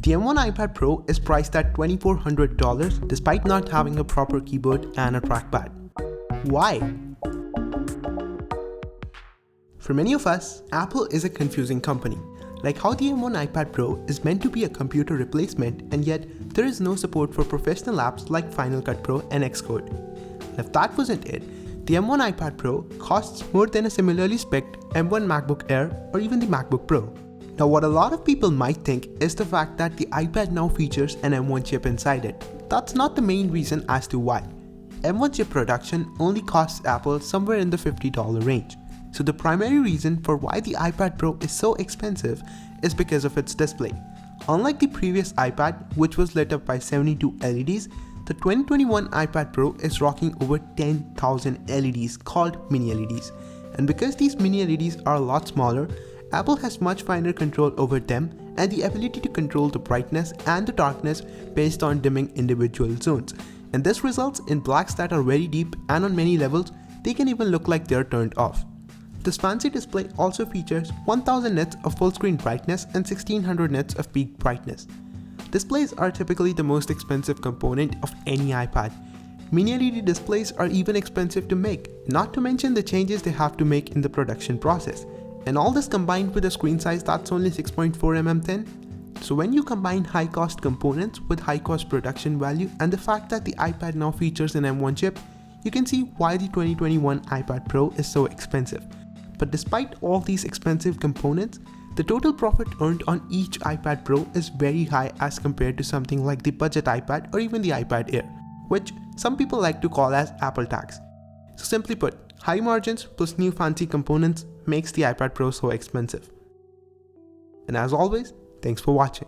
The M1 iPad Pro is priced at $2,400 despite not having a proper keyboard and a trackpad. Why? For many of us, Apple is a confusing company. Like how the M1 iPad Pro is meant to be a computer replacement, and yet there is no support for professional apps like Final Cut Pro and Xcode. And if that wasn't it, the M1 iPad Pro costs more than a similarly spec'd M1 MacBook Air or even the MacBook Pro. Now, what a lot of people might think is the fact that the iPad now features an M1 chip inside it. That's not the main reason as to why. M1 chip production only costs Apple somewhere in the $50 range. So the primary reason for why the iPad Pro is so expensive is because of its display. Unlike the previous iPad, which was lit up by 72 LEDs, the 2021 iPad Pro is rocking over 10,000 LEDs called mini LEDs. And because these mini LEDs are a lot smaller, Apple has much finer control over them and the ability to control the brightness and the darkness based on dimming individual zones. And this results in blacks that are very deep, and on many levels, they can even look like they're turned off. This fancy display also features 1000 nits of full screen brightness and 1600 nits of peak brightness. Displays are typically the most expensive component of any iPad. Mini LED displays are even expensive to make, not to mention the changes they have to make in the production process. And all this combined with a screen size that's only 6.4 mm thin. So when you combine high cost components with high cost production value and the fact that the iPad now features an M1 chip, you can see why the 2021 iPad Pro is so expensive. But despite all these expensive components, the total profit earned on each iPad Pro is very high as compared to something like the budget iPad or even the iPad Air, which some people like to call as Apple tax. So simply put, high margins plus new fancy components makes the iPad Pro so expensive. And as always, thanks for watching.